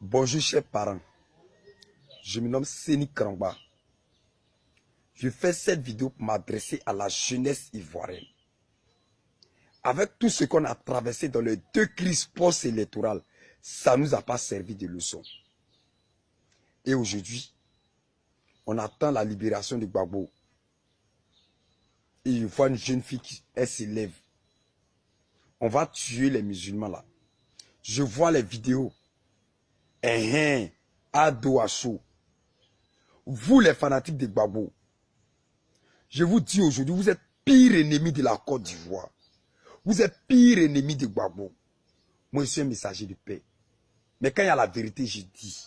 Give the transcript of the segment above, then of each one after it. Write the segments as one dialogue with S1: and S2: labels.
S1: Bonjour chers parents, je me nomme Séni Krangba. Je fais cette vidéo pour m'adresser à la jeunesse ivoirienne. Avec tout ce qu'on a traversé dans les deux crises post-électorales, ça ne nous a pas servi de leçon. Et aujourd'hui, on attend la libération de Gbagbo. Et je vois une jeune fille qui s'élève. On va tuer les musulmans là. Je vois les vidéos. Ado Acho. Vous les fanatiques de Gbagbo, je vous dis aujourd'hui, vous êtes pire ennemi de la Côte d'Ivoire. Vous êtes pire ennemi de Gbagbo. Moi, je suis un messager de paix. Mais quand il y a la vérité, je dis.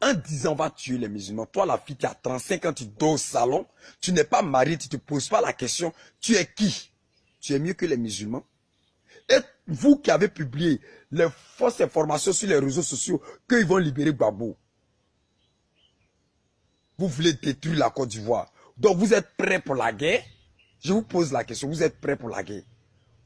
S1: En disant on va tuer les musulmans, toi la fille qui a 35 ans, tu dors au salon, tu n'es pas marié, tu ne te poses pas la question, tu es qui? Tu es mieux que les musulmans? Et vous qui avez publié les fausses informations sur les réseaux sociaux qu'ils vont libérer Gbagbo, vous voulez détruire la Côte d'Ivoire. Donc vous êtes prêts pour la guerre? Je vous pose la question, vous êtes prêts pour la guerre?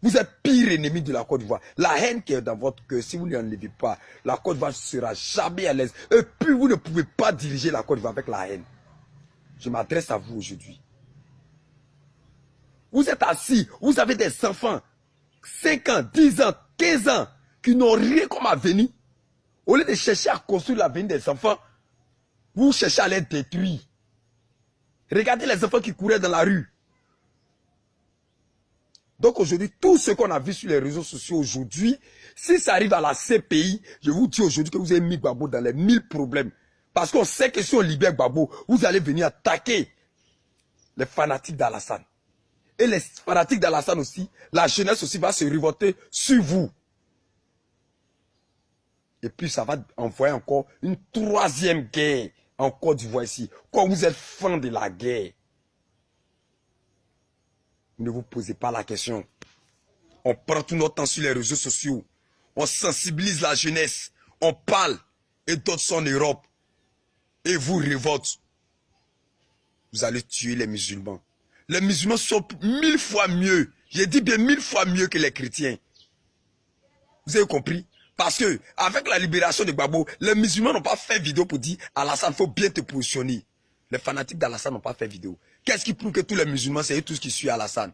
S1: Vous êtes pire ennemi de la Côte d'Ivoire. La haine qui est dans votre cœur, si vous ne l'enlevez pas, la Côte d'Ivoire ne sera jamais à l'aise. Et puis vous ne pouvez pas diriger la Côte d'Ivoire avec la haine. Je m'adresse à vous aujourd'hui. Vous êtes assis, vous avez des enfants, 5 ans, 10 ans, 15 ans, qui n'ont rien comme avenir. Au lieu de chercher à construire l'avenir des enfants, vous cherchez à les détruire. Regardez les enfants qui couraient dans la rue. Donc aujourd'hui, tout ce qu'on a vu sur les réseaux sociaux aujourd'hui, si ça arrive à la CPI, je vous dis aujourd'hui que vous avez mis Gbagbo dans les 1000 problèmes. Parce qu'on sait que si on libère Gbagbo, vous allez venir attaquer les fanatiques d'Alassane. Et les fanatiques d'Alassane aussi, la jeunesse aussi va se révolter sur vous. Et puis ça va envoyer encore une troisième guerre en Côte d'Ivoire ici. Quand vous êtes fan de la guerre, ne vous posez pas la question. On prend tout notre temps sur les réseaux sociaux. On sensibilise la jeunesse. On parle. Et d'autres sont en Europe. Et vous révoltez. Vous allez tuer les musulmans. Les musulmans sont 1000 fois mieux. J'ai dit bien 1000 fois mieux que les chrétiens. Vous avez compris? Parce que, avec la libération de Gbagbo, les musulmans n'ont pas fait vidéo pour dire Alassane, il faut bien te positionner. Les fanatiques d'Alassane n'ont pas fait vidéo. Qu'est-ce qui prouve que tous les musulmans, c'est eux tous qui suivent Alassane?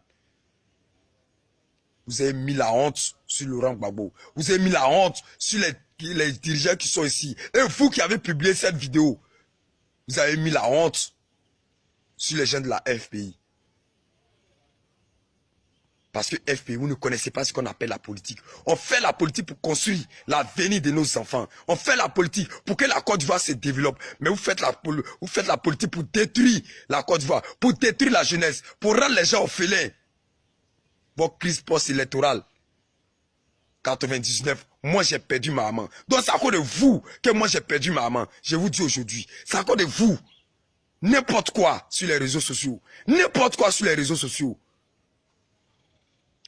S1: Vous avez mis la honte sur Laurent Gbagbo. Vous avez mis la honte sur les dirigeants qui sont ici. Et vous qui avez publié cette vidéo, vous avez mis la honte sur les gens de la FPI. Parce que FPI, vous ne connaissez pas ce qu'on appelle la politique. On fait la politique pour construire l'avenir de nos enfants. On fait la politique pour que la Côte d'Ivoire se développe. Mais vous faites la politique pour détruire la Côte d'Ivoire, pour détruire la jeunesse, pour rendre les gens orphelins. Votre crise post-électorale, 99, moi j'ai perdu ma maman. Donc c'est à cause de vous que moi j'ai perdu ma maman. Je vous dis aujourd'hui, c'est à cause de vous. N'importe quoi sur les réseaux sociaux. N'importe quoi sur les réseaux sociaux.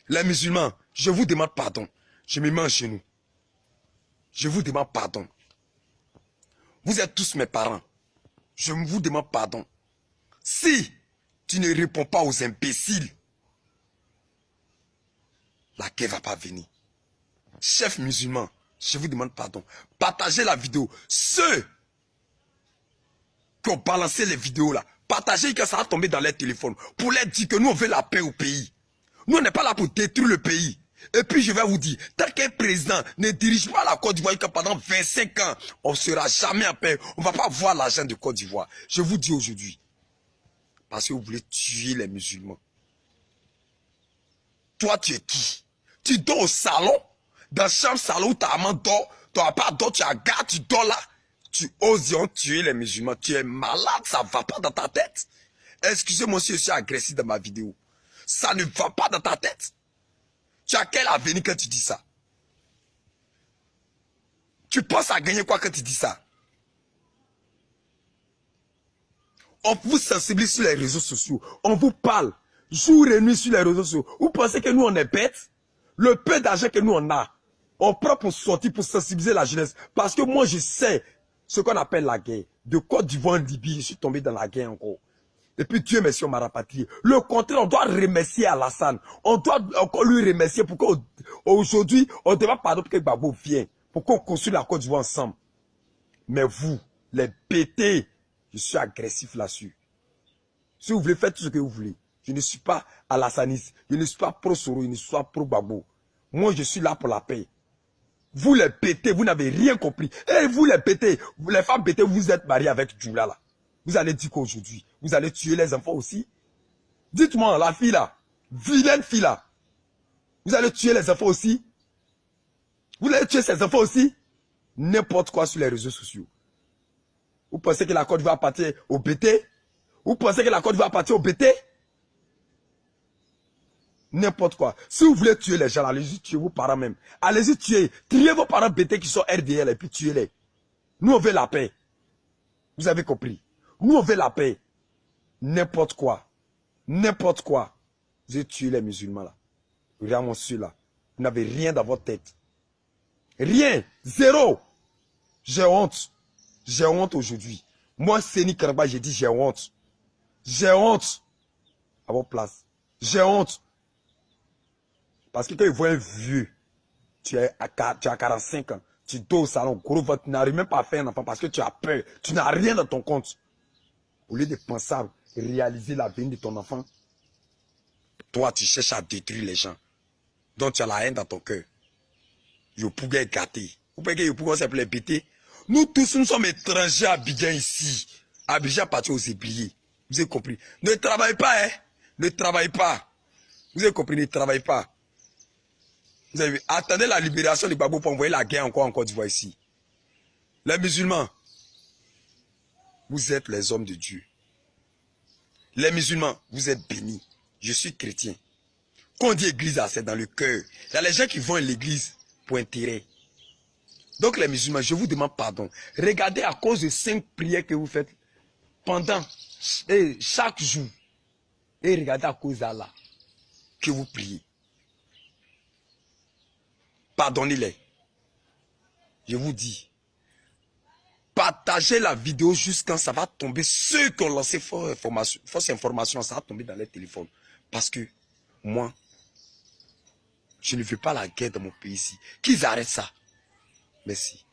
S1: Les musulmans, je vous demande pardon. Je me mets en genoux. Je vous demande pardon. Vous êtes tous mes parents. Je vous demande pardon. Si tu ne réponds pas aux imbéciles, la guerre ne va pas venir. Chefs musulmans, je vous demande pardon. Partagez la vidéo. Ceux qui ont balancé les vidéos là, partagez que ça va tomber dans leur téléphone pour leur dire que nous on veut la paix au pays. Nous, on n'est pas là pour détruire le pays. Et puis, je vais vous dire, tel qu'un président ne dirige pas la Côte d'Ivoire que pendant 25 ans, on ne sera jamais en paix. On ne va pas voir l'argent de Côte d'Ivoire. Je vous dis aujourd'hui, parce que vous voulez tuer les musulmans. Toi, tu es qui? Tu dors au salon, dans le chambre salon où ta maman dort, tu n'as pas dort, tu as garde, tu dors là. Tu oses tuer les musulmans. Tu es malade, ça ne va pas dans ta tête. Excusez-moi si je suis agressif dans ma vidéo. Ça ne va pas dans ta tête. Tu as quel avenir quand tu dis ça? Tu penses à gagner quoi quand tu dis ça? On vous sensibilise sur les réseaux sociaux. On vous parle jour et nuit sur les réseaux sociaux. Vous pensez que nous on est bêtes? Le peu d'argent que nous on a, on prend pour sortir, pour sensibiliser la jeunesse. Parce que moi je sais ce qu'on appelle la guerre. De Côte d'Ivoire en Libye, je suis tombé dans la guerre encore. Et puis Dieu merci, on m'a rapatrié. Le contraire, on doit remercier Alassane. On doit encore lui remercier pour qu'aujourd'hui, on ne demande pas pardon pour que Gbagbo vienne. pour qu'on construise la Côte d'Ivoire ensemble. Mais vous, les pétés, je suis agressif là-dessus. Si vous voulez faire tout ce que vous voulez, je ne suis pas Alassanis, je ne suis pas pro-Soro, je ne suis pas pro-Gbagbo. Moi, je suis là pour la paix. Vous les pétés, vous n'avez rien compris. Et vous les pétés, les femmes pétées, vous êtes mariés avec Djoula là. Vous allez dire qu'aujourd'hui, vous allez tuer les enfants aussi. Dites-moi, la fille là, vilaine fille là, vous allez tuer les enfants aussi. Vous allez tuer ces enfants aussi. N'importe quoi sur les réseaux sociaux. Vous pensez que la Côte va appartenir au BT? Vous pensez que la Côte va appartenir au BT? N'importe quoi. Si vous voulez tuer les gens, allez-y tuer vos parents même. Allez-y tuer. Triez vos parents BT qui sont RDL et puis tuez-les. Nous on veut la paix. Vous avez compris? Nous on veut la paix. N'importe quoi. N'importe quoi. Vous avez tué les musulmans là. Regardez-moi ceux-là. Vous n'avez rien dans votre tête. Rien. Zéro. J'ai honte. J'ai honte aujourd'hui. Moi, Séni Karaba, j'ai dit j'ai honte. J'ai honte. À votre place. J'ai honte. Parce que quand ils voient un vieux, tu as 45 ans, tu dors au salon, gros ventre, tu n'arrives même pas à faire un enfant parce que tu as peur. Tu n'as rien dans ton compte. Au lieu de penser à réaliser l'avenir de ton enfant, toi, tu cherches à détruire les gens. Donc, tu as la haine dans ton cœur. Je pourrais gâter. Vous pouvez que je pourrais s'appeler péter. Nous tous, nous sommes étrangers à Abidjan ici. Abidjan parti aux ébliers. Vous avez compris? Ne travaillez pas, hein? Ne travaillez pas. Vous avez compris? Ne travaillez pas. Vous avez vu? Attendez la libération du Gbagbo pour envoyer la guerre encore en Côte d'Ivoire ici. Les musulmans, vous êtes les hommes de Dieu. Les musulmans, vous êtes bénis. Je suis chrétien. Quand on dit église, c'est dans le cœur. Il y a les gens qui vont à l'église pour intérêt. Donc les musulmans, je vous demande pardon. Regardez à cause de 5 prières que vous faites pendant et chaque jour. Et regardez à cause d'Allah que vous priez. Pardonnez-les. Je vous dis. Partagez la vidéo jusqu'à ça va tomber. Ceux qui ont lancé fausse information, ça va tomber dans les téléphones. Parce que moi, je ne veux pas la guerre dans mon pays ici. Qu'ils arrêtent ça. Merci.